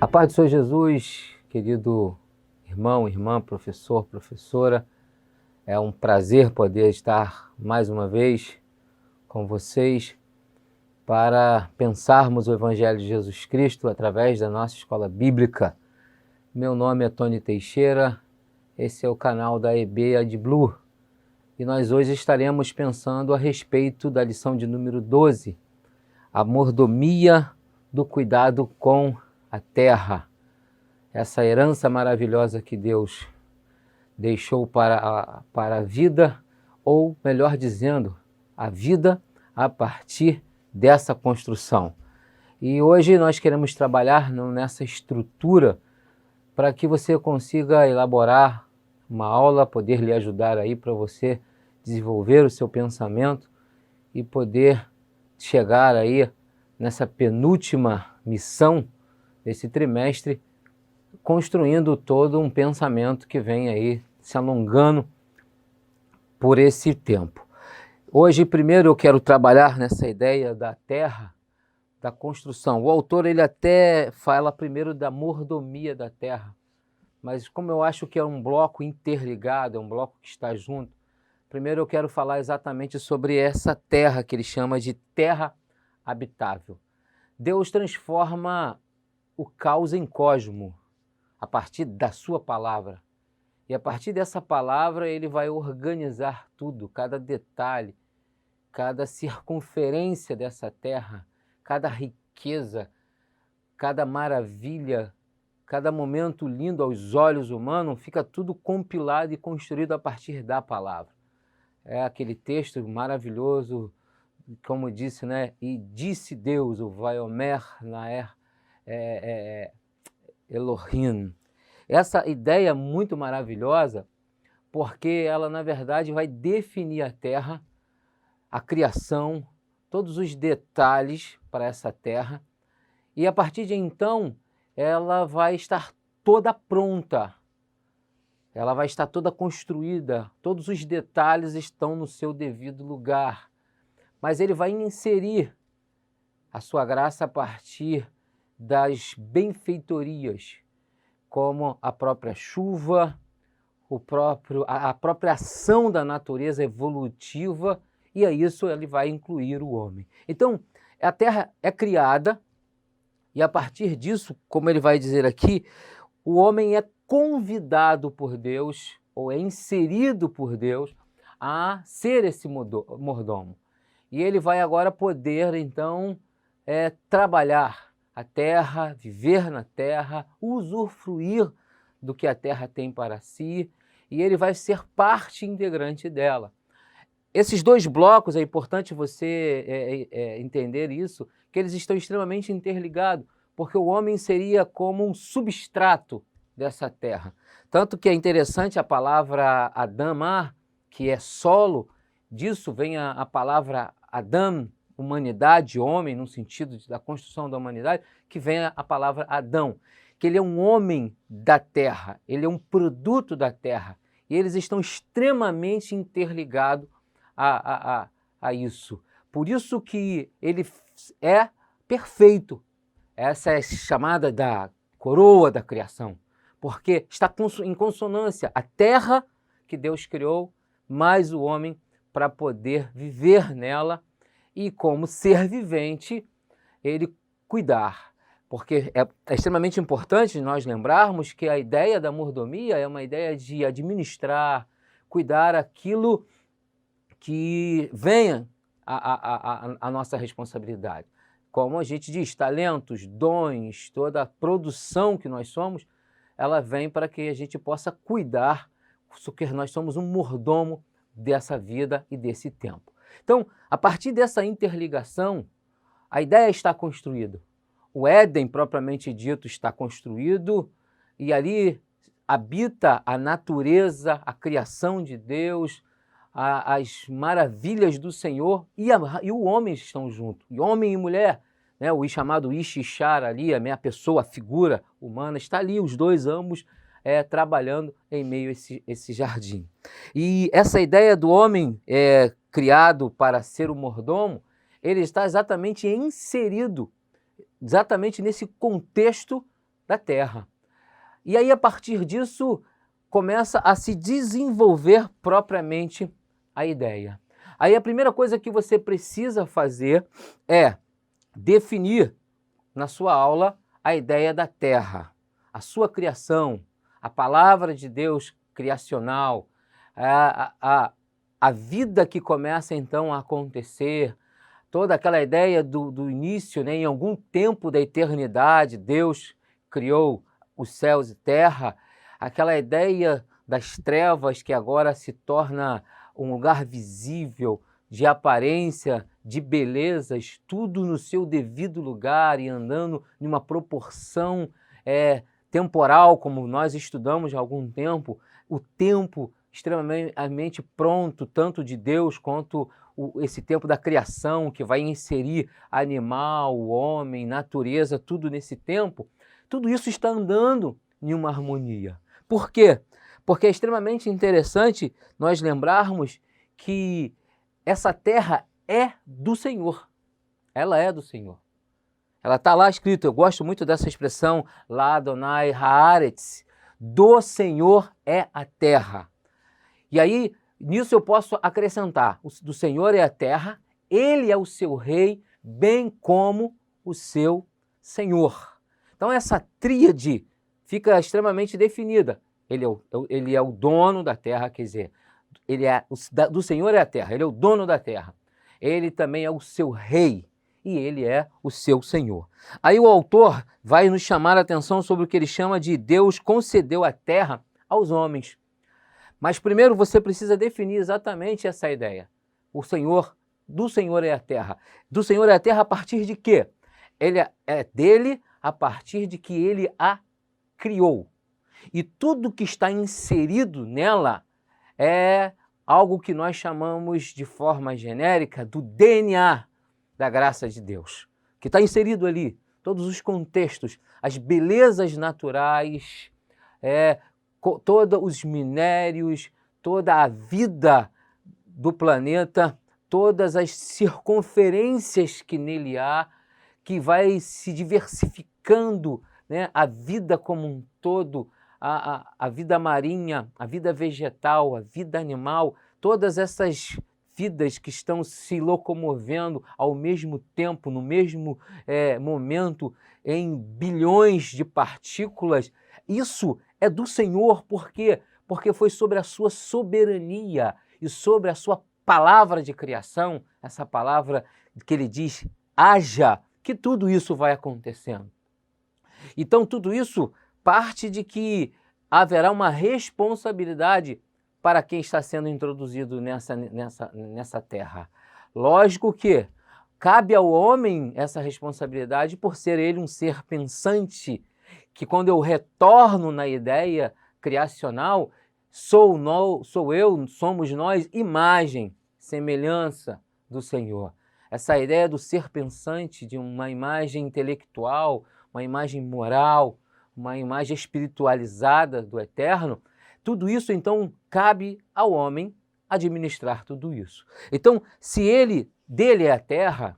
A paz do Senhor Jesus, querido irmão, irmã, professor, professora, é um prazer poder estar mais uma vez com vocês para pensarmos o Evangelho de Jesus Cristo através da nossa escola bíblica. Meu nome é Tony Teixeira, esse é o canal da EB AdBlue e nós hoje estaremos pensando a respeito da lição de número 12, a mordomia do cuidado com a terra. Essa herança maravilhosa que Deus deixou para a vida, ou melhor dizendo, a vida a partir dessa construção. E hoje nós queremos trabalhar nessa estrutura para que você consiga elaborar uma aula, poder lhe ajudar aí para você desenvolver o seu pensamento e poder chegar aí nessa penúltima missão desse trimestre, construindo todo um pensamento que vem aí se alongando por esse tempo. Hoje, primeiro, eu quero trabalhar nessa ideia da terra, da construção. O autor, ele até fala primeiro da mordomia da terra, mas como eu acho que é um bloco interligado, é um bloco que está junto, primeiro eu quero falar exatamente sobre essa terra que ele chama de terra habitável. Deus transforma o caos em cosmo, a partir da sua palavra. E a partir dessa palavra ele vai organizar tudo, cada detalhe, cada circunferência dessa terra, cada riqueza, cada maravilha, cada momento lindo aos olhos humanos, fica tudo compilado e construído a partir da palavra. É aquele texto maravilhoso, como disse, né? E disse Deus, o Vaiomer Naer Elohim. Essa ideia é muito maravilhosa, porque ela, na verdade, vai definir a terra, a criação, todos os detalhes para essa terra, e a partir de então, ela vai estar toda pronta, ela vai estar toda construída, todos os detalhes estão no seu devido lugar, mas ele vai inserir a sua graça a partir das benfeitorias, como a própria chuva, a própria ação da natureza evolutiva, e a isso ele vai incluir o homem. Então, a terra é criada, e a partir disso, como ele vai dizer aqui, o homem é convidado por Deus, ou é inserido por Deus, a ser esse mordomo. E ele vai agora poder, então, trabalhar a terra, viver na terra, usufruir do que a terra tem para si, e ele vai ser parte integrante dela. Esses dois blocos, é importante você entender isso, que eles estão extremamente interligados, porque o homem seria como um substrato dessa terra. Tanto que é interessante a palavra Adamá, que é solo, disso vem a palavra Adam, humanidade, homem, no sentido da construção da humanidade, que vem a palavra Adão, que ele é um homem da terra, ele é um produto da terra, e eles estão extremamente interligados a isso. Por isso que ele é perfeito, essa é chamada da coroa da criação, porque está em consonância a terra que Deus criou, mais o homem para poder viver nela, e como ser vivente, ele cuidar. Porque é extremamente importante nós lembrarmos que a ideia da mordomia é uma ideia de administrar, cuidar aquilo que venha a nossa responsabilidade. Como a gente diz, talentos, dons, toda a produção que nós somos, ela vem para que a gente possa cuidar, porque nós somos um mordomo dessa vida e desse tempo. Então, a partir dessa interligação, a ideia está construída. O Éden, propriamente dito, está construído e ali habita a natureza, a criação de Deus, as maravilhas do Senhor e o homem estão juntos. E homem e mulher, né, o chamado Ish e Ishar ali, a minha pessoa, a figura humana, está ali, os dois ambos trabalhando em meio a esse jardim. E essa ideia do homem criado para ser o mordomo, ele está exatamente inserido, exatamente nesse contexto da terra. E aí, a partir disso, começa a se desenvolver propriamente a ideia. Aí a primeira coisa que você precisa fazer é definir na sua aula a ideia da terra, a sua criação, a palavra de Deus criacional, a vida que começa então a acontecer, toda aquela ideia do início, né? Em algum tempo da eternidade, Deus criou os céus e terra, aquela ideia das trevas que agora se torna um lugar visível, de aparência, de belezas, tudo no seu devido lugar e andando em uma proporção temporal, como nós estudamos há algum tempo, o tempo extremamente pronto, tanto de Deus quanto esse tempo da criação, que vai inserir animal, homem, natureza, tudo nesse tempo, tudo isso está andando em uma harmonia. Por quê? Porque é extremamente interessante nós lembrarmos que essa terra é do Senhor. Ela é do Senhor. Ela está lá escrito, eu gosto muito dessa expressão, lá Adonai Haaretz, do Senhor é a terra. E aí, nisso eu posso acrescentar, do Senhor é a terra, Ele é o seu rei, bem como o seu Senhor. Então essa tríade fica extremamente definida. Ele é o dono da terra, quer dizer, do Senhor é a terra, Ele é o dono da terra. Ele também é o seu rei e Ele é o seu Senhor. Aí o autor vai nos chamar a atenção sobre o que ele chama de Deus concedeu a terra aos homens. Mas primeiro você precisa definir exatamente essa ideia. Do Senhor é a terra. Do Senhor é a terra a partir de quê? Ele é dele a partir de que Ele a criou. E tudo que está inserido nela é algo que nós chamamos de forma genérica do DNA da graça de Deus, que está inserido ali, todos os contextos, as belezas naturais, todos os minérios, toda a vida do planeta, todas as circunferências que nele há, que vai se diversificando, né? A vida como um todo, a vida marinha, a vida vegetal, a vida animal, todas essas vidas que estão se locomovendo ao mesmo tempo, no mesmo momento, em bilhões de partículas, isso é do Senhor. Por quê? Porque foi sobre a sua soberania e sobre a sua palavra de criação, essa palavra que ele diz, haja, que tudo isso vai acontecendo. Então tudo isso parte de que haverá uma responsabilidade para quem está sendo introduzido nessa terra. Lógico que cabe ao homem essa responsabilidade por ser ele um ser pensante, que quando eu retorno na ideia criacional, somos nós, imagem, semelhança do Senhor. Essa ideia do ser pensante, de uma imagem intelectual, uma imagem moral, uma imagem espiritualizada do eterno, tudo isso então cabe ao homem administrar tudo isso. Então, se dele é a terra,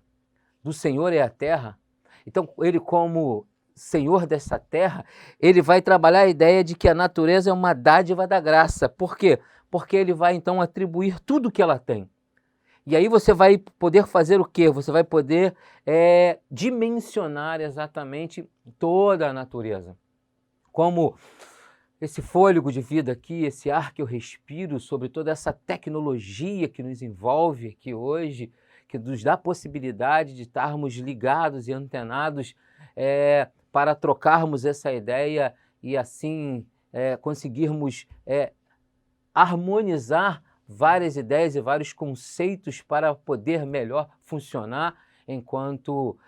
do Senhor é a terra, então ele como Senhor dessa terra, ele vai trabalhar a ideia de que a natureza é uma dádiva da graça. Por quê? Porque ele vai então atribuir tudo que ela tem. E aí você vai poder fazer o quê? Você vai poder dimensionar exatamente toda a natureza. Como esse fôlego de vida aqui, esse ar que eu respiro, sobre toda essa tecnologia que nos envolve aqui hoje, que nos dá a possibilidade de estarmos ligados e antenados para trocarmos essa ideia e assim conseguirmos harmonizar várias ideias e vários conceitos para poder melhor funcionar enquanto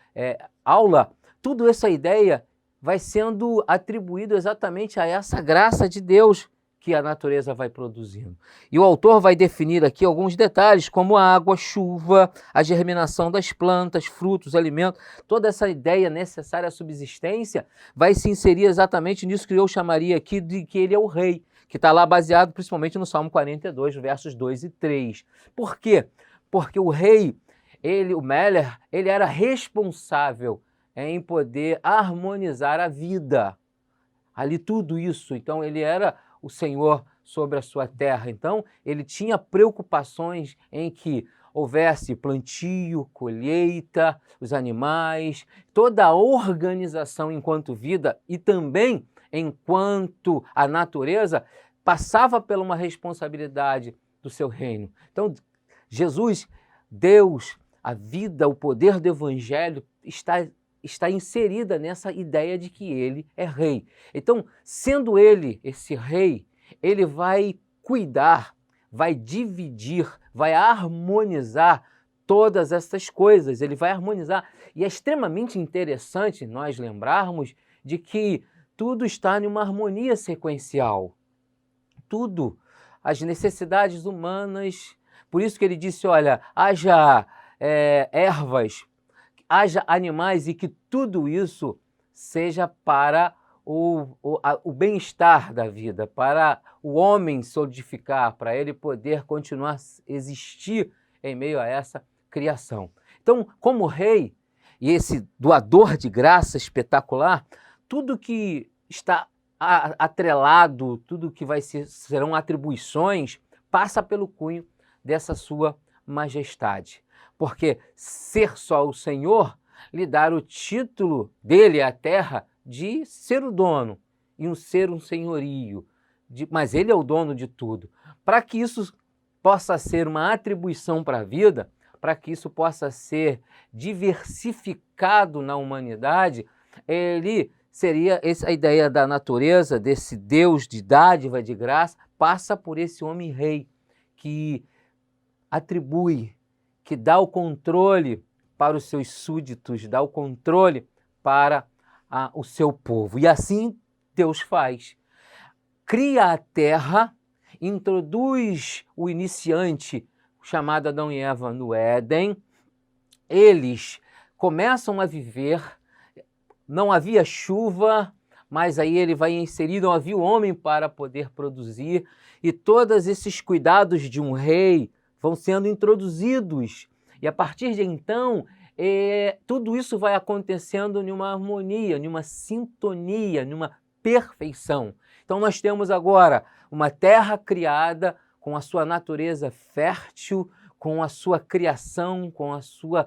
aula. Tudo essa ideia vai sendo atribuído exatamente a essa graça de Deus que a natureza vai produzindo. E o autor vai definir aqui alguns detalhes, como a água, a chuva, a germinação das plantas, frutos, alimentos, toda essa ideia necessária à subsistência vai se inserir exatamente nisso que eu chamaria aqui de que ele é o rei, que está lá baseado principalmente no Salmo 42, versos 2 e 3. Por quê? Porque o rei, o Meller, ele era responsável em poder harmonizar a vida. ali tudo isso. Então ele era o Senhor sobre a sua terra. Então ele tinha preocupações em que houvesse plantio, colheita, os animais, toda a organização enquanto vida e também enquanto a natureza passava por uma responsabilidade do seu reino. Então Jesus, Deus, a vida, o poder do evangelho está inserida nessa ideia de que ele é rei. Então, sendo ele esse rei, ele vai cuidar, vai dividir, vai harmonizar todas essas coisas, ele vai harmonizar. E é extremamente interessante nós lembrarmos de que tudo está em uma harmonia sequencial. Tudo, as necessidades humanas. Por isso que ele disse, olha, haja ervas, haja animais e que tudo isso seja para o bem-estar da vida, para o homem solidificar, para ele poder continuar a existir em meio a essa criação. Então, como rei e esse doador de graça espetacular, tudo que está atrelado, tudo que serão atribuições, passa pelo cunho dessa sua majestade. Porque ser só o Senhor lhe dar o título dele à terra de ser o dono e ser um senhorio, mas ele é o dono de tudo. Para que isso possa ser uma atribuição para a vida, para que isso possa ser diversificado na humanidade, ele seria a ideia da natureza, desse Deus de dádiva, de graça, passa por esse homem rei que atribui, que dá o controle para os seus súditos, dá o controle para o seu povo. E assim Deus faz. Cria a terra, introduz o iniciante, chamado Adão e Eva, no Éden. Eles começam a viver, não havia chuva, mas aí ele vai inserir, não havia o homem para poder produzir, e todos esses cuidados de um rei vão sendo introduzidos. E a partir de então, tudo isso vai acontecendo em uma harmonia, em uma sintonia, em uma perfeição. Então nós temos agora uma terra criada com a sua natureza fértil, com a sua criação, com a sua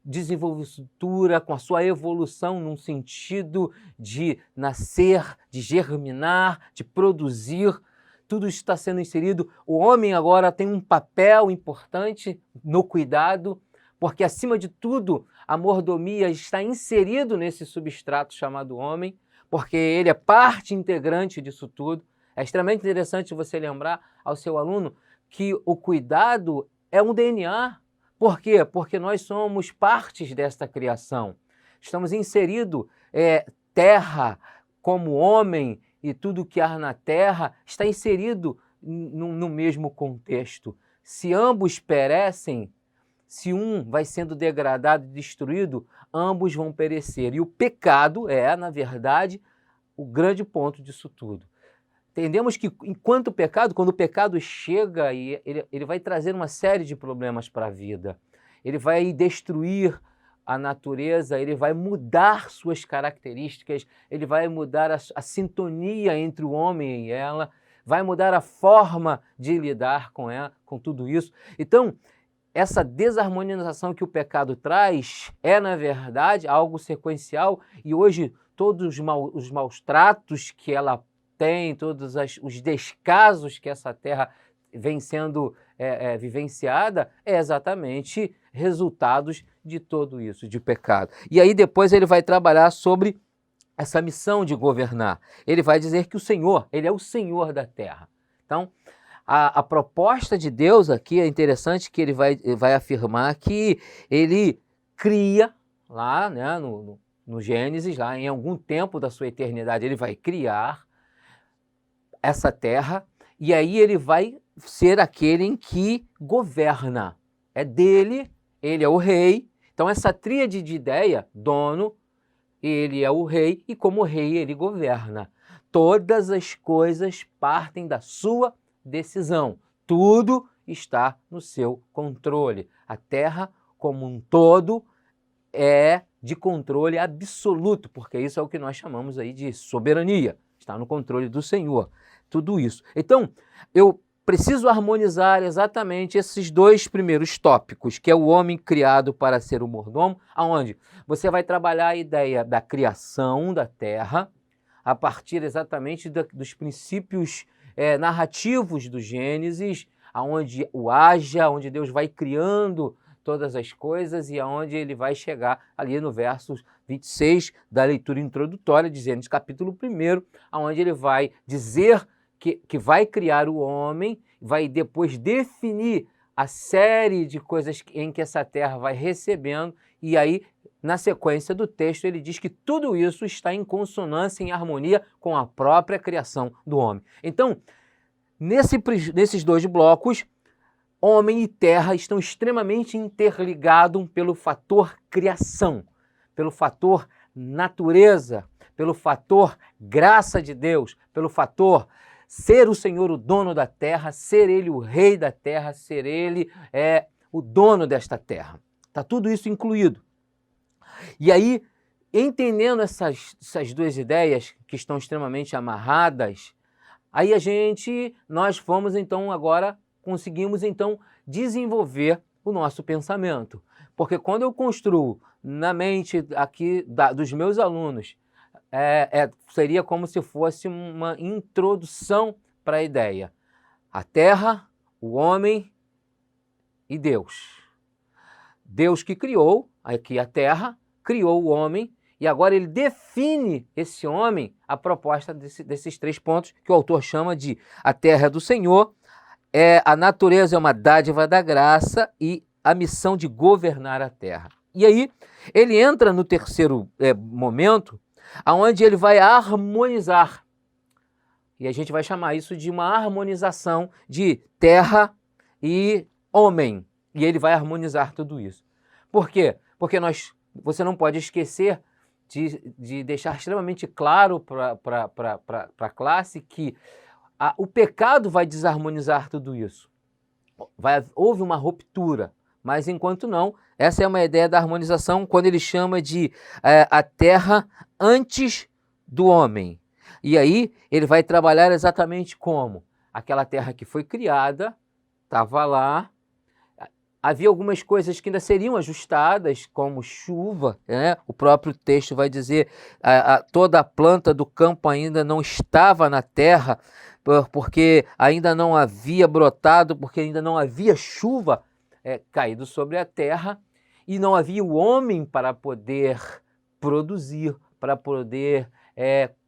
desenvoltura, com a sua evolução num sentido de nascer, de germinar, de produzir. Tudo está sendo inserido. O homem agora tem um papel importante no cuidado, porque, acima de tudo, a mordomia está inserido nesse substrato chamado homem, porque ele é parte integrante disso tudo. É extremamente interessante você lembrar ao seu aluno que o cuidado é um DNA. Por quê? Porque nós somos partes desta criação. Estamos inseridos, terra como homem, e tudo que há na terra está inserido no mesmo contexto. Se ambos perecem, se um vai sendo degradado e destruído, ambos vão perecer. E o pecado na verdade, o grande ponto disso tudo. Entendemos que quando o pecado chega, ele vai trazer uma série de problemas para a vida. Ele vai destruir a natureza, ele vai mudar suas características, ele vai mudar a sintonia entre o homem e ela, vai mudar a forma de lidar com ela, com tudo isso. Então, essa desarmonização que o pecado traz na verdade, algo sequencial, e hoje todos os maus tratos que ela tem, todos os descasos que essa terra vem sendo vivenciada, exatamente resultados de tudo isso, de pecado. E aí depois ele vai trabalhar sobre essa missão de governar. Ele vai dizer que o Senhor, ele é o Senhor da terra. Então, a proposta de Deus aqui é interessante, que ele vai afirmar que ele cria lá, né, no Gênesis, lá em algum tempo da sua eternidade, ele vai criar essa terra, e aí ele vai ser aquele em que governa. É dele, ele é o rei. Então essa tríade de ideia, dono, ele é o rei, e como rei ele governa. Todas as coisas partem da sua decisão. Tudo está no seu controle. A terra como um todo é de controle absoluto, porque isso é o que nós chamamos aí de soberania, está no controle do Senhor, tudo isso. Então, eu preciso harmonizar exatamente esses dois primeiros tópicos, que é o homem criado para ser o mordomo, aonde você vai trabalhar a ideia da criação da terra, a partir exatamente dos princípios narrativos do Gênesis, aonde o haja, onde Deus vai criando todas as coisas e aonde ele vai chegar ali no verso 26 da leitura introdutória de Gênesis capítulo 1, aonde ele vai dizer que vai criar o homem, vai depois definir a série de coisas em que essa terra vai recebendo, e aí, na sequência do texto, ele diz que tudo isso está em consonância, em harmonia com a própria criação do homem. Então, nesses dois blocos, homem e terra estão extremamente interligados pelo fator criação, pelo fator natureza, pelo fator graça de Deus, pelo fator ser o Senhor o dono da terra, ser Ele o rei da terra, ser Ele o dono desta terra. Está tudo isso incluído. E aí, entendendo essas duas ideias que estão extremamente amarradas, aí nós vamos então agora, conseguimos então desenvolver o nosso pensamento. Porque quando eu construo na mente aqui dos meus alunos, seria como se fosse uma introdução para a ideia. A terra, o homem e Deus. Deus que criou aqui a terra, criou o homem, e agora ele define esse homem a proposta desses 3 pontos que o autor chama de a terra é do Senhor, a natureza é uma dádiva da graça e a missão de governar a terra. E aí ele entra no terceiro momento, aonde ele vai harmonizar. E a gente vai chamar isso de uma harmonização de terra e homem. E ele vai harmonizar tudo isso. Por quê? Porque você não pode esquecer de deixar extremamente claro para a classe que o pecado vai desarmonizar tudo isso. Houve uma ruptura, mas enquanto não, essa é uma ideia da harmonização quando ele chama de a terra antes do homem. E aí ele vai trabalhar exatamente como? Aquela terra que foi criada, estava lá, havia algumas coisas que ainda seriam ajustadas, como chuva, né? O próprio texto vai dizer toda a planta do campo ainda não estava na terra, porque ainda não havia brotado, porque ainda não havia chuva caído sobre a terra, e não havia o homem para poder produzir, para poder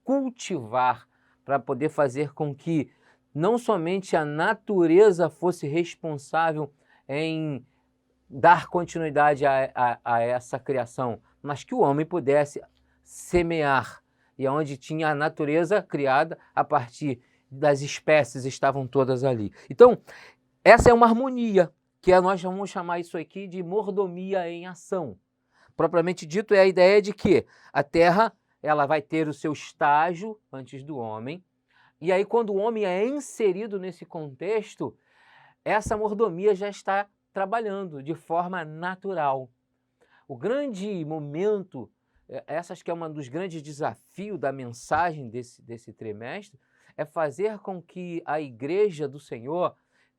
cultivar, para poder fazer com que não somente a natureza fosse responsável em dar continuidade a essa criação, mas que o homem pudesse semear, e onde tinha a natureza criada a partir das espécies, estavam todas ali. Então, essa é uma harmonia, que nós vamos chamar isso aqui de mordomia em ação. Propriamente dito, é a ideia de que a terra ela vai ter o seu estágio antes do homem, e aí quando o homem é inserido nesse contexto, essa mordomia já está trabalhando de forma natural. O grande momento, acho que é um dos grandes desafios da mensagem desse trimestre, é fazer com que a igreja do Senhor,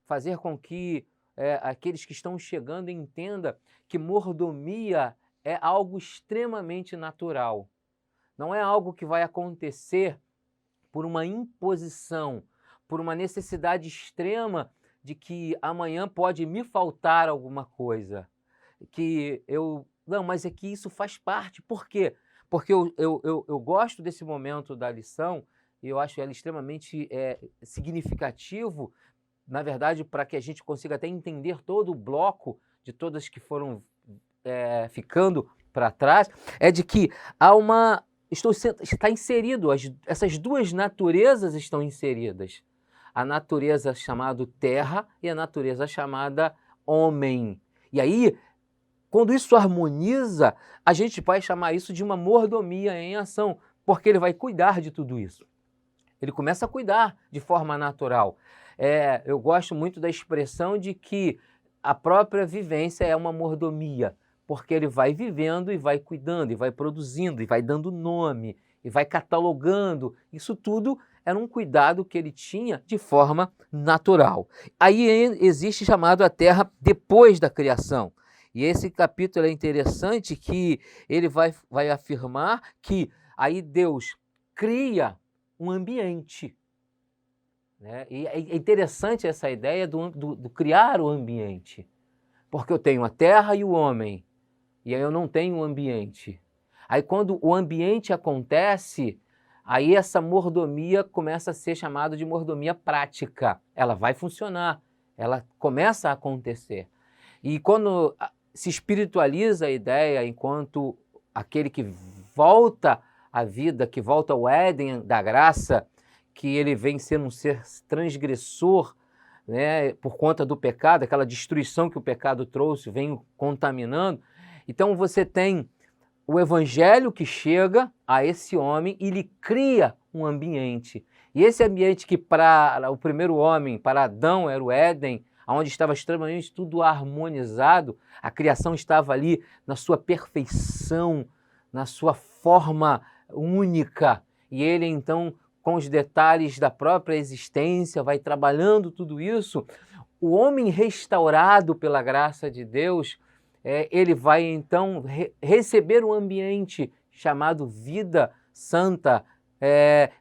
fazer com que aqueles que estão chegando entendam que mordomia é algo extremamente natural. Não é algo que vai acontecer por uma imposição, por uma necessidade extrema de que amanhã pode me faltar alguma coisa. Não, mas é que isso faz parte. Por quê? Porque eu gosto desse momento da lição, e eu acho ela extremamente significativo, na verdade, para que a gente consiga até entender todo o bloco de todas que foram ficando para trás, é de que está inserido, essas duas naturezas estão inseridas. A natureza chamada terra e a natureza chamada homem. E aí, quando isso harmoniza, a gente vai chamar isso de uma mordomia em ação, porque ele vai cuidar de tudo isso. Ele começa a cuidar de forma natural. Eu gosto muito da expressão de que a própria vivência é uma mordomia, porque ele vai vivendo e vai cuidando, e vai produzindo, e vai dando nome, e vai catalogando. Isso tudo era um cuidado que ele tinha de forma natural. Aí existe chamado a terra depois da criação. E esse capítulo é interessante que ele vai afirmar que aí Deus cria um ambiente. Né? E é interessante essa ideia do criar o ambiente. Porque eu tenho a terra e o homem, e aí eu não tenho um ambiente. Aí quando o ambiente acontece, aí essa mordomia começa a ser chamada de mordomia prática. Ela vai funcionar, ela começa a acontecer. E quando se espiritualiza a ideia enquanto aquele que volta à vida, que volta ao Éden da graça, que ele vem sendo um ser transgressor, né, por conta do pecado, aquela destruição que o pecado trouxe, vem contaminando. Então você tem o evangelho que chega a esse homem e lhe cria um ambiente. E esse ambiente que para o primeiro homem, para Adão, era o Éden, onde estava extremamente tudo harmonizado, a criação estava ali na sua perfeição, na sua forma única. E ele então, com os detalhes da própria existência, vai trabalhando tudo isso. O homem restaurado pela graça de Deus, ele vai então receber um ambiente chamado vida santa,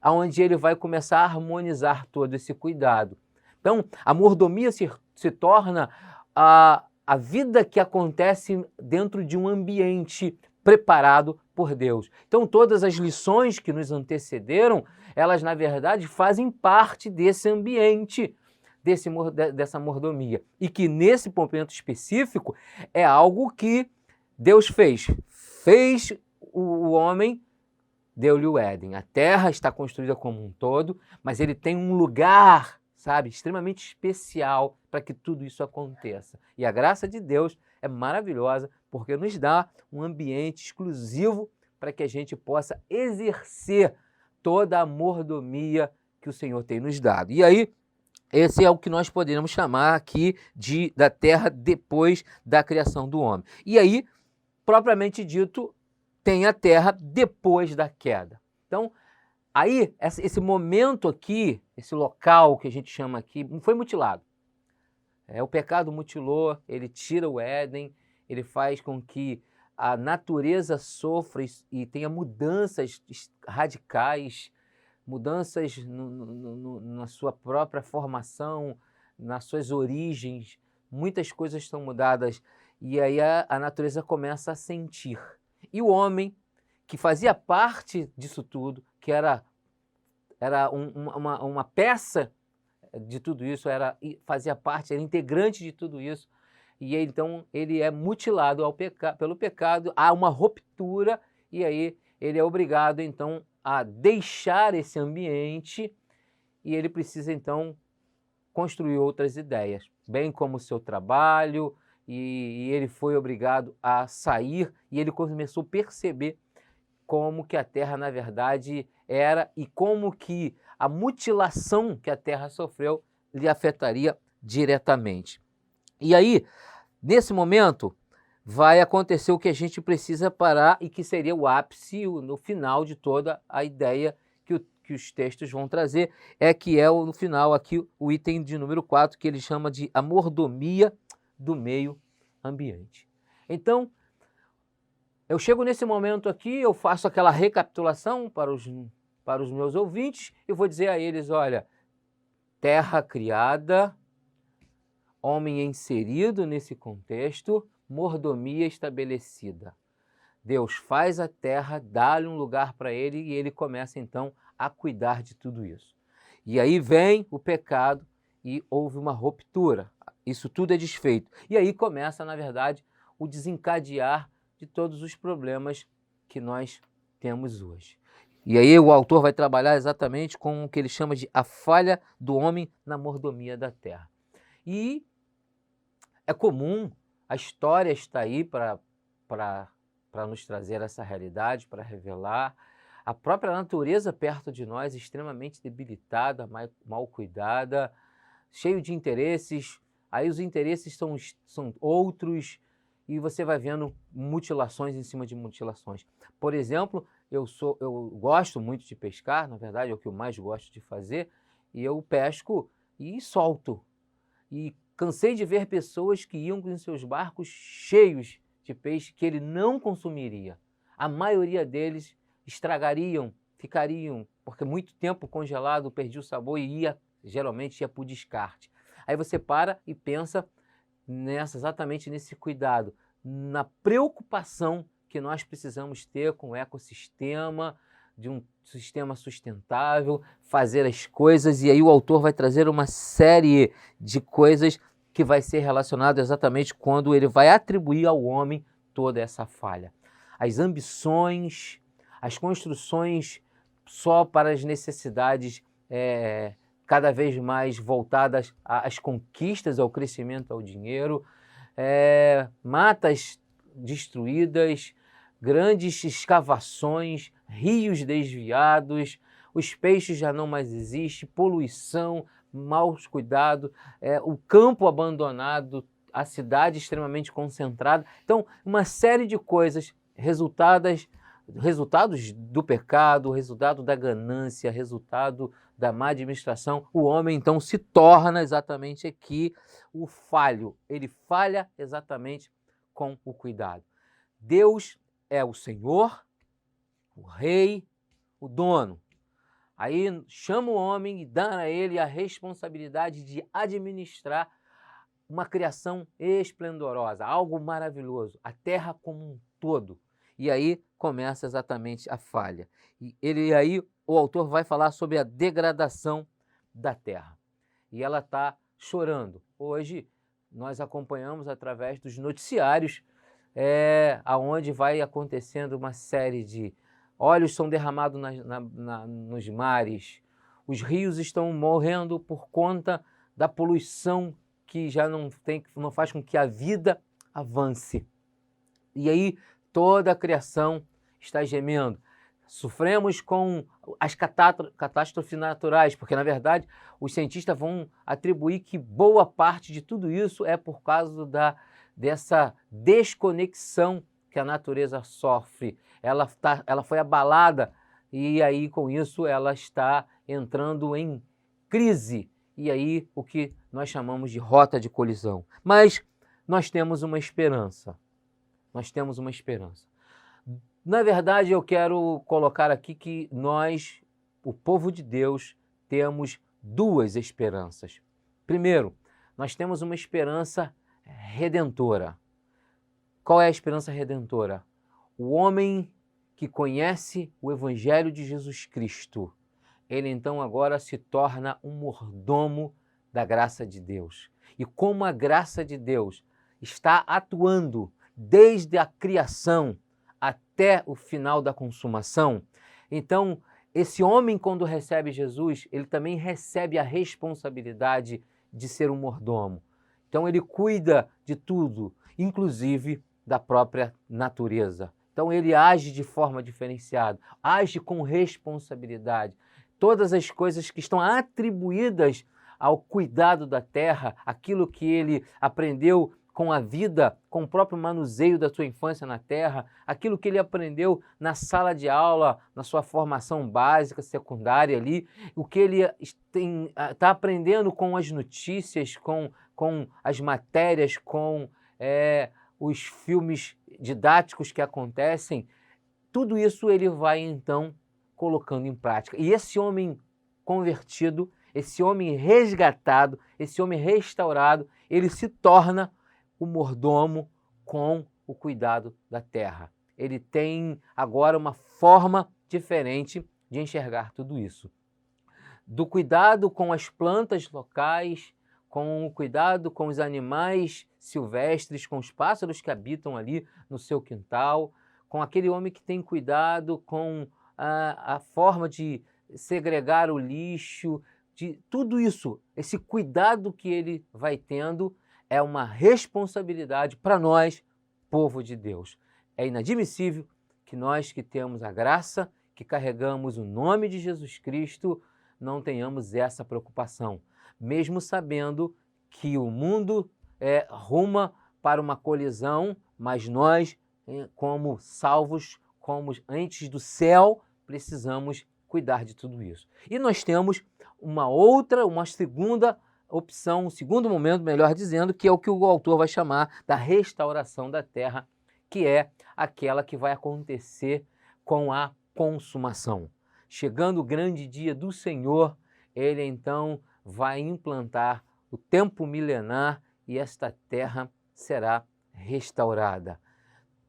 onde ele vai começar a harmonizar todo esse cuidado. Então, a mordomia se torna a vida que acontece dentro de um ambiente preparado por Deus. Então, todas as lições que nos antecederam, elas, na verdade, fazem parte desse ambiente, dessa mordomia. E que, nesse momento específico, é algo que Deus fez. Fez o homem, deu-lhe o Éden. A terra está construída como um todo, mas ele tem um lugar, sabe, extremamente especial para que tudo isso aconteça. E a graça de Deus é maravilhosa, porque nos dá um ambiente exclusivo para que a gente possa exercer toda a mordomia que o Senhor tem nos dado. E aí, esse é o que nós poderíamos chamar aqui da terra depois da criação do homem. E aí, propriamente dito, tem a terra depois da queda. Então, aí, esse momento aqui, esse local que a gente chama aqui, foi mutilado. O pecado mutilou, ele tira o Éden, ele faz com que a natureza sofra e tenha mudanças radicais, mudanças na sua própria formação, nas suas origens. Muitas coisas estão mudadas e aí a natureza começa a sentir. E o homem, que fazia parte disso tudo, que era uma peça de tudo isso, fazia parte, era integrante de tudo isso, e então ele é mutilado pelo pecado, há uma ruptura, e aí ele é obrigado então a deixar esse ambiente, e ele precisa então construir outras ideias, bem como o seu trabalho, e ele foi obrigado a sair, e ele começou a perceber como que a terra na verdade era e como que a mutilação que a terra sofreu lhe afetaria diretamente. E aí, nesse momento, vai acontecer o que a gente precisa parar e que seria o ápice, no final de toda a ideia que os textos vão trazer, que é no final aqui o item de número 4, que ele chama de a mordomia do meio ambiente. Então, eu chego nesse momento aqui, eu faço aquela recapitulação para os meus ouvintes e vou dizer a eles, olha, terra criada, homem inserido nesse contexto, mordomia estabelecida. Deus faz a terra, dá-lhe um lugar para ele e ele começa então a cuidar de tudo isso. E aí vem o pecado e houve uma ruptura. Isso tudo é desfeito. E aí começa, na verdade, o desencadear de todos os problemas que nós temos hoje. E aí o autor vai trabalhar exatamente com o que ele chama de a falha do homem na mordomia da terra. E é comum, a história está aí para nos trazer essa realidade, para revelar. A própria natureza perto de nós, extremamente debilitada, mal cuidada, cheio de interesses. Aí os interesses são outros, e você vai vendo mutilações em cima de mutilações. Por exemplo, eu gosto muito de pescar, na verdade é o que eu mais gosto de fazer, e eu pesco e solto. E cansei de ver pessoas que iam com seus barcos cheios de peixe que ele não consumiria. A maioria deles estragariam, ficariam, porque muito tempo congelado, perdia o sabor e geralmente ia para o descarte. Aí você para e pensa exatamente nesse cuidado, na preocupação que nós precisamos ter com o ecossistema, de um sistema sustentável, fazer as coisas, e aí o autor vai trazer uma série de coisas que vai ser relacionado exatamente quando ele vai atribuir ao homem toda essa falha. As ambições, as construções só para as necessidades cada vez mais voltadas às conquistas, ao crescimento, ao dinheiro, matas destruídas, grandes escavações, rios desviados, os peixes já não mais existem, poluição, maus cuidados, o campo abandonado, a cidade extremamente concentrada. Então, uma série de coisas resultados do pecado, resultado da ganância, resultado da má administração. O homem, então, se torna exatamente aqui o falho. Ele falha exatamente com o cuidado. Deus é o Senhor, o Rei, o dono. Aí chama o homem e dá a ele a responsabilidade de administrar uma criação esplendorosa, algo maravilhoso, a terra como um todo. E aí começa exatamente a falha. E aí o autor vai falar sobre a degradação da terra. E ela está chorando. Hoje nós acompanhamos através dos noticiários, aonde vai acontecendo uma série de óleos são derramados nos mares, os rios estão morrendo por conta da poluição que já não faz com que a vida avance. E aí toda a criação está gemendo. Sofremos com as catástrofes naturais, porque, na verdade, os cientistas vão atribuir que boa parte de tudo isso é por causa dessa desconexão que a natureza sofre. Ela foi abalada e aí, com isso, ela está entrando em crise. E aí, o que nós chamamos de rota de colisão. Mas nós temos uma esperança. Nós temos uma esperança. Na verdade, eu quero colocar aqui que nós, o povo de Deus, temos duas esperanças. Primeiro, nós temos uma esperança redentora. Qual é a esperança redentora? O homem que conhece o Evangelho de Jesus Cristo, ele então agora se torna um mordomo da graça de Deus. E como a graça de Deus está atuando desde a criação até o final da consumação, então esse homem, quando recebe Jesus, ele também recebe a responsabilidade de ser um mordomo. Então ele cuida de tudo, inclusive da própria natureza. Então ele age de forma diferenciada, age com responsabilidade. Todas as coisas que estão atribuídas ao cuidado da terra, aquilo que ele aprendeu com a vida, com o próprio manuseio da sua infância na terra, aquilo que ele aprendeu na sala de aula, na sua formação básica, secundária ali, o que ele está aprendendo com as notícias, com as matérias, com os filmes didáticos que acontecem, tudo isso ele vai então colocando em prática. E esse homem convertido, esse homem resgatado, esse homem restaurado, ele se torna o mordomo com o cuidado da terra. Ele tem agora uma forma diferente de enxergar tudo isso. Do cuidado com as plantas locais, com o cuidado com os animais silvestres, com os pássaros que habitam ali no seu quintal, com aquele homem que tem cuidado com a forma de segregar o lixo, de tudo isso, esse cuidado que ele vai tendo é uma responsabilidade para nós, povo de Deus. É inadmissível que nós que temos a graça, que carregamos o nome de Jesus Cristo, não tenhamos essa preocupação, mesmo sabendo que o mundo ruma para uma colisão, mas nós, como salvos, como entes do céu, precisamos cuidar de tudo isso. E nós temos uma segunda opção, um segundo momento, melhor dizendo, que é o que o autor vai chamar da restauração da terra, que é aquela que vai acontecer com a consumação. Chegando o grande dia do Senhor, ele então vai implantar o tempo milenar e esta terra será restaurada.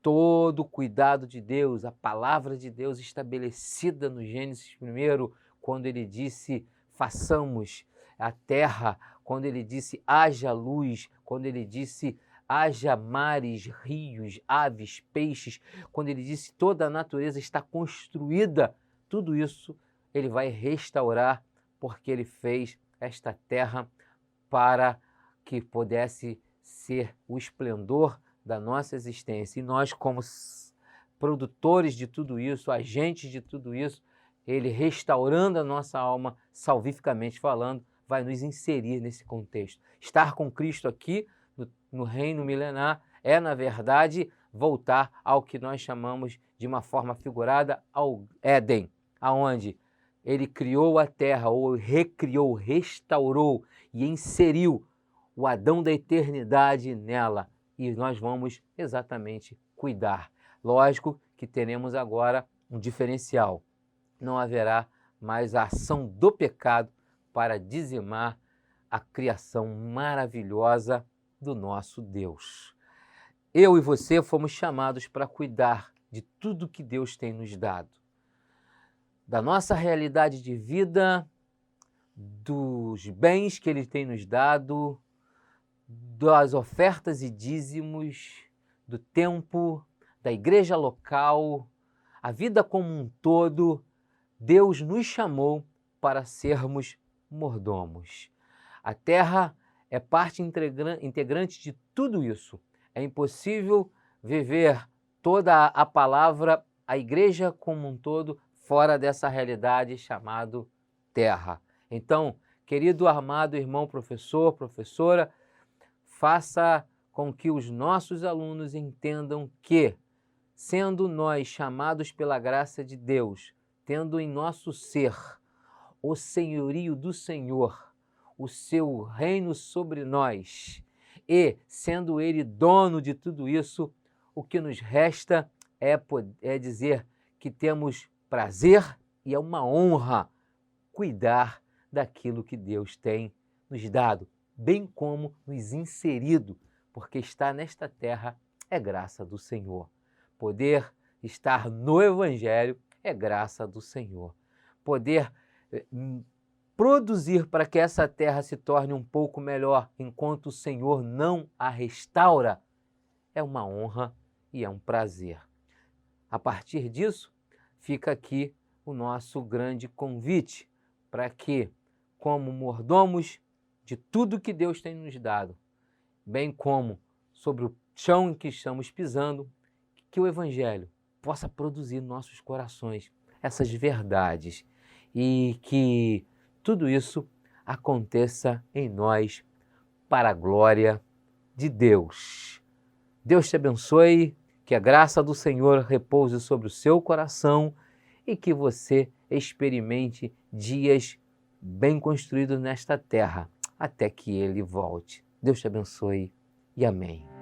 Todo o cuidado de Deus, a palavra de Deus estabelecida no Gênesis 1, quando ele disse, façamos a terra, quando ele disse, haja luz, quando ele disse, haja mares, rios, aves, peixes, quando ele disse, toda a natureza está construída, tudo isso ele vai restaurar, porque ele fez esta terra para que pudesse ser o esplendor da nossa existência. E nós, como produtores de tudo isso, agentes de tudo isso, ele restaurando a nossa alma, salvificamente falando, vai nos inserir nesse contexto. Estar com Cristo aqui, no reino milenar, é, na verdade, voltar ao que nós chamamos de uma forma figurada ao Éden, aonde ele criou a terra, ou recriou, restaurou e inseriu o Adão da eternidade nela. E nós vamos exatamente cuidar. Lógico que teremos agora um diferencial. Não haverá mais a ação do pecado para dizimar a criação maravilhosa do nosso Deus. Eu e você fomos chamados para cuidar de tudo que Deus tem nos dado. Da nossa realidade de vida, dos bens que Ele tem nos dado, das ofertas e dízimos, do tempo, da igreja local, a vida como um todo, Deus nos chamou para sermos mordomos. A terra é parte integrante de tudo isso. É impossível viver toda a palavra, a igreja como um todo, fora dessa realidade chamada terra. Então, querido amado irmão professor, professora, faça com que os nossos alunos entendam que, sendo nós chamados pela graça de Deus, tendo em nosso ser o senhorio do Senhor, o seu reino sobre nós, e sendo Ele dono de tudo isso, o que nos resta é dizer que temos prazer e é uma honra cuidar daquilo que Deus tem nos dado, bem como nos inserido, porque estar nesta terra é graça do Senhor. Poder estar no Evangelho é graça do Senhor. Poder produzir para que essa terra se torne um pouco melhor enquanto o Senhor não a restaura é uma honra e é um prazer. A partir disso, fica aqui o nosso grande convite para que, como mordomos de tudo que Deus tem nos dado, bem como sobre o chão em que estamos pisando, que o Evangelho possa produzir em nossos corações essas verdades e que tudo isso aconteça em nós para a glória de Deus. Deus te abençoe, que a graça do Senhor repouse sobre o seu coração e que você experimente dias bem construídos nesta terra, até que Ele volte. Deus te abençoe e amém.